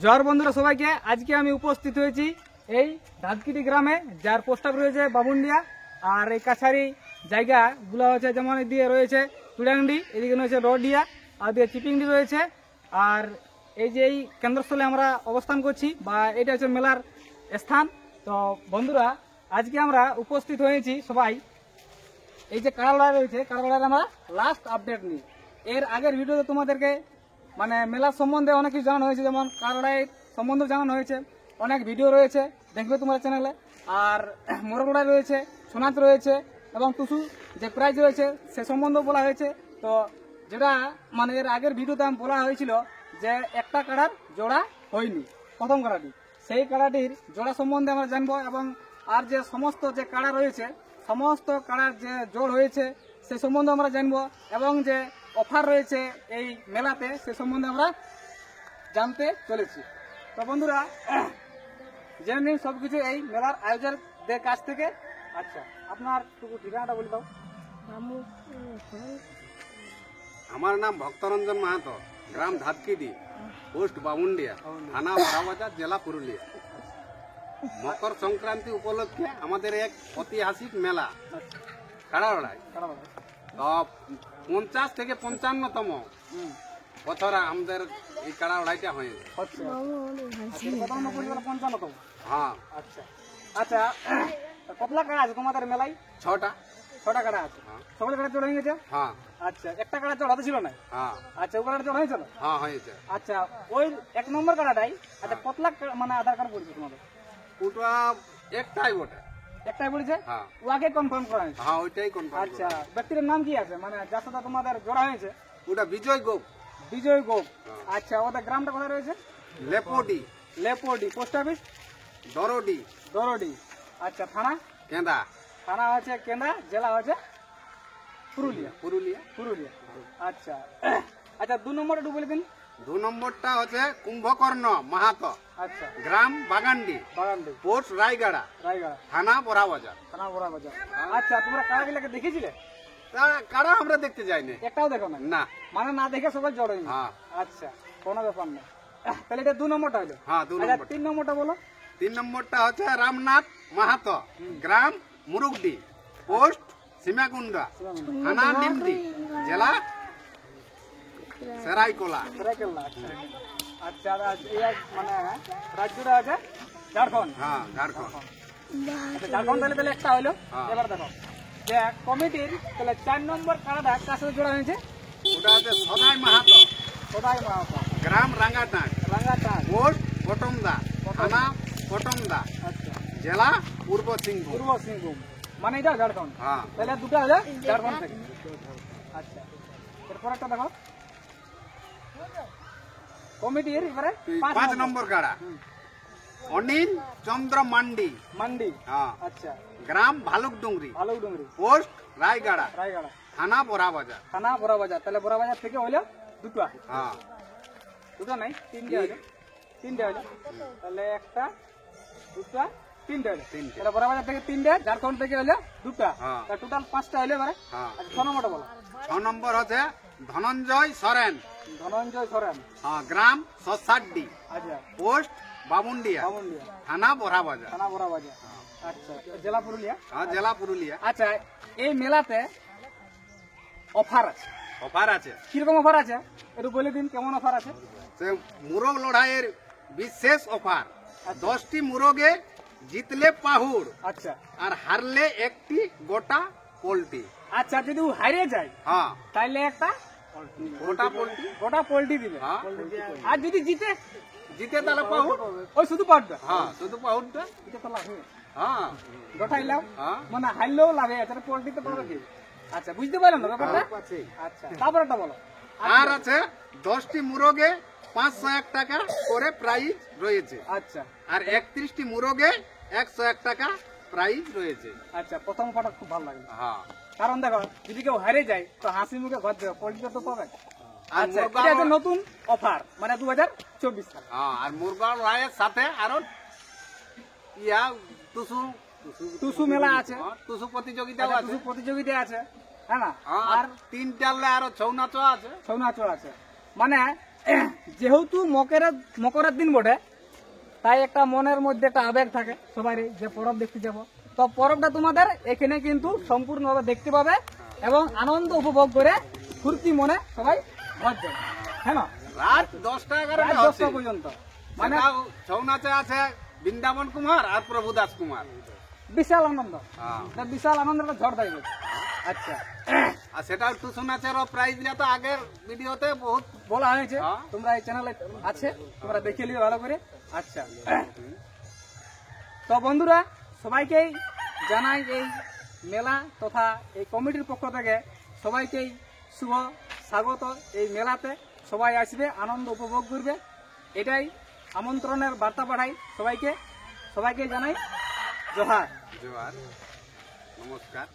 জোয়ার বন্ধুরা সবাইকে, আজকে আমি উপস্থিত হয়েছি এই ধাদকিটি গ্রামে, যার পোস্টার রয়েছে বাবুন্ডিয়া। আর এই কাছারি জায়গাগুলো হচ্ছে যেমন দিয়ে রয়েছে তুড়াংডি, এদিকে রয়েছে রডিয়া, আর দিয়ে চিপিংডি রয়েছে। আর এই যে এই কেন্দ্রস্থলে আমরা অবস্থান করছি, বা এটা হচ্ছে মেলার স্থান। তো বন্ধুরা, আজকে আমরা উপস্থিত হয়েছি সবাই এই যে কারাড়া রয়েছে, কারাড়ার আমরা লাস্ট আপডেট নিই। এর আগের ভিডিওতে তোমাদেরকে মানে মেলার সম্বন্ধে অনেক কিছু জানানো হয়েছে, যেমন কারাড়ায় সম্বন্ধে জানানো হয়েছে, অনেক ভিডিও রয়েছে, দেখবে তোমার চ্যানেলে। আর মোরগড়াই রয়েছে, সোনাচ রয়েছে, এবং টুসু যে প্রাইজ রয়েছে সে সম্বন্ধেও বলা হয়েছে। তো যেটা মানে এর আগের ভিডিওতে আমি বলা হয়েছিল যে একটা কাড়ার জোড়া হয়নি, প্রথম কাড়াটি, সেই কাড়াটির জোড়া সম্বন্ধে আমরা জানবো। এবং আর যে সমস্ত যে কাড়া রয়েছে, সমস্ত কাড়ার যে জোড় হয়েছে সে সম্বন্ধে আমরা জানবো, এবং যে অফার রয়েছে এই মেলাতে সে সম্বন্ধে আমরা জানতে চলেছি। তো বন্ধুরা, জেনে নিন সবকিছু এই মেলার আয়োজকদের কাছ থেকে। আচ্ছা, আপনার ঠিকানাটা বলে দাও। আমার নাম ভক্তরঞ্জন মাহাতো, গ্রাম ধাদকিটি, পোস্ট বামুন্ডিয়া, থানা বড়াবাজার, জেলা পুরুলিয়া। মকর সংক্রান্তি উপলক্ষে আমাদের এক ঐতিহাসিক মেলা কাড়াড়াই, তো 50 থেকে 55তম বছর আমাদের এই কাড়াড়াইটা হয়েছে। হ্যাঁ। আচ্ছা আচ্ছা, কতলা কাড়া আছে তোমাদের মেলায়? 6টা কাড়া আছে। সকল কাড়া জোড় হয়ে গেছে? হ্যাঁ। আচ্ছা, একটা কাড়া জোড় হাতে ছিল না? হ্যাঁ। আচ্ছা, ওই কাড়াটা জোড় হয়েছিল? হ্যাঁ, হয়েছে। আচ্ছা, ওই 1 নম্বর কাড়াটাই আচ্ছা কতলা মানে আধার কার্ড পড়েছে তোমাদের? ওটা একটাই বটে। একটাই পড়েছে? হ্যাঁ। ও আগে কনফার্ম করা হয়েছে? হ্যাঁ, ওইটাই কনফার্ম। আচ্ছা, ব্যক্তির নাম কি আছে মানে যার সাথে তোমাদের জোড়া হয়েছে? ওটা বিজয় গোপ। বিজয় গোপ। হ্যাঁ। আচ্ছা, ওদের গ্রামটা কোথায় রয়েছে? লেপোডি। লেপোডি। Post office? দরডি। দরডি। আচ্ছা, থানা? কেন্দা। থানা হচ্ছে কেন্দা, জেলা হচ্ছে পুরুলিয়া। পুরুলিয়া। পুরুলিয়া। আচ্ছা আচ্ছা, 2 নম্বরটা একটু বলে দিন। 2 নম্বরটা হচ্ছে কুম্ভকর্ণ মাহাতো, আচ্ছা, গ্রাম বাগান্ডি, বাগান্ডি, পোস্ট রায়গড়া, রায়গড়া, থানা বড়াবাজার। থানা বড়াবাজার। আচ্ছা, তোমরা কাড়াগুলোকে দেখেছিলে? কারা আমরা দেখতে যাইনি, একটাও দেখো না? না। মানে না দেখে সবাই জড়াই? হ্যাঁ। আচ্ছা, কোনো ব্যাপার না। তাহলে এটা 2 নম্বরটা হলো। হ্যাঁ, 2 আচ্ছা, নম্বর। 3 নম্বরটা বলো। 3 নম্বরটা হচ্ছে রামনাথ মাহাতো, গ্রাম মুরুগডি, পোস্ট সীমাকুন্ডা, থানা নিমডি, জেলা সেরাইকোলা। সরাইকেল্লা। আচ্ছা আচ্ছা, এই মানে রাজ্যটা আছে ঝাড়খণ্ড। হ্যাঁ, ঝাড়খণ্ড। আচ্ছা, ঝাড়খণ্ড তাহলে একটা হলো। হ্যাঁ। এবার দেখো যে কমিটির তাহলে 4 নম্বর কাড়াটা কার সাথে জোড়া হয়েছে? ওটা হচ্ছে সদাই মাহাতো, সদাই মাহাতো, গ্রাম রাঙ্গাটাক, রাঙ্গাটাক, পোস্ট পটমদা, থানা পটমদা, আচ্ছা, জেলা পূর্ব সিংভূম। পূর্ব সিংভূম। মানে এটা ঝাড়খণ্ড। হ্যাঁ। তাহলে দুটো হলো ঝাড়খণ্ড থেকে। আচ্ছা, এরপর একটা দেখো কমিটির এবারে 5 নম্বর কাড়া অনিল চন্দ্র মান্ডি, মান্ডি। হ্যাঁ, আচ্ছা, গ্রাম ভালুকডুংরি, ভালুকডুংরি, পোস্ট রায়গড়া, রায়গড়া, থানা বড়াবাজার। থানা বড়াবাজার। তাহলে বড়াবাজার থেকে হইলো দুটো। হ্যাঁ। দুটো নাই, 3টে হইলো। 3টে হইলো। তাহলে একটা, দুটো, 3টে হইলো। তাহলে বড়াবাজার থেকে 3টে, ঝাড়খণ্ড থেকে হইলো দুটো। হ্যাঁ। তাহলে টোটাল 5টা হইলো এবারে। হ্যাঁ। আচ্ছা, 6 নম্বরটা বলো। 6 নম্বর হচ্ছে ধনঞ্জয় সরেন, ধনঞ্জয় সরেন, হ্যাঁ, গ্রাম সসাড্ডি, আচ্ছা, পোস্ট বামুন্ডিয়া, বামুন্ডিয়া, থানা বড়াবাজার। থানা বড়াবাজার। আচ্ছা, জেলা পুরুলিয়া। হ্যাঁ, জেলা পুরুলিয়া। আচ্ছা, এই মেলাতে অফার আছে। অফার আছে। কিরকম অফার আছে একটু বলে দিন, কেমন অফার আছে? সে মুরগ লড়াইয়ের বিশেষ অফার। 10টি মুরগে জিতলে পাহুড়, আচ্ছা, আর হারলে একটি গোটা পোল্ট্রি। আচ্ছা, যদি ও হারিয়ে যায় হ্যাঁ, তাহলে একটা গোটা পোল্ট্রি। গোটা পোল্ট্রি দিবে। হ্যাঁ, আর যদি জিতে জিতে তাহলে পাহুড়। ওই শুধু পাঠবে। হ্যাঁ, শুধু পাহুড়টা। এটা তো লাভ হ্যাঁ। গোটাই লাভ, হ্যাঁ। মানে হারলেও লাভে আছে, পোল্ট্রিতে পাবে কি? আচ্ছা, বুঝতে পারলাম না ব্যাপারটা। আচ্ছা, তারপরটা বলো। আর আছে 10টি মুরগে 501 টাকা করে প্রাইজ রয়েছে। আচ্ছা, আর 31টি মুরগে 101 টাকা প্রাইজ রয়েছে। আচ্ছা, প্রথম অফারটা খুব ভালো লাগলো। হ্যাঁ। কারণ দেখো, যদি কেউ হারিয়ে যায় তো হাসি মুখে ঘর যাবে, পোল্ট্রিটা তো পাবে। আর আচ্ছা, মুরগা এটা হচ্ছে নতুন অফার, মানে 2024 সাল। হ্যাঁ, আর মুরগা লড়াইয়ের সাথে আরো ইয়া টুসু টুসু মেলা আছে, হ্যাঁ, টুসু প্রতিযোগিতা আচ্ছা, আছে। টুসু প্রতিযোগিতা আছে, হ্যাঁ না? হ্যাঁ, আর 3টালে আরো ছৌ নাচও আছে। ছৌ নাচও আছে। মানে যেহেতু মকরের দিন বটে, তাই একটা মনের মধ্যে একটা আবেগ থাকে সবারই যে পরব দেখতে যাব। তো পরবটা তোমাদের এখানে কিন্তু সম্পূর্ণভাবে দেখতে পাবে এবং আনন্দ উপভোগ করে ফুর্তি মনে সবাই ঘর যাবে। হ্যাঁ না, রাত 10টা 11টা রাত হচ্ছে 10টা পর্যন্ত মানে মানে ছৌ নাচে আছে বৃন্দাবন কুমার আর প্রভু দাস কুমার। বিশাল আনন্দ, হ্যাঁ। এটা বিশাল আনন্দের একটা ঝড় থাকবে। আচ্ছা, আর সেটা টুসু নাচের প্রাইজ নিয়ে তো আগের ভিডিওতে বহুত বলা হয়েছে, হ্যাঁ। তোমরা এই চ্যানেলে আছে, তোমরা দেখে নিও ভালো করে। আচ্ছা, তো বন্ধুরা সবাইকেই জানাই এই মেলা তথা এই কমিটির পক্ষ থেকে সবাইকেই শুভ স্বাগত। এই মেলাতে সবাই আসবে, আনন্দ উপভোগ করবে, এটাই আমন্ত্রণের বার্তা পাঠাই সবাইকে। সবাইকে জানাই জোহার। জোয়ার, নমস্কার।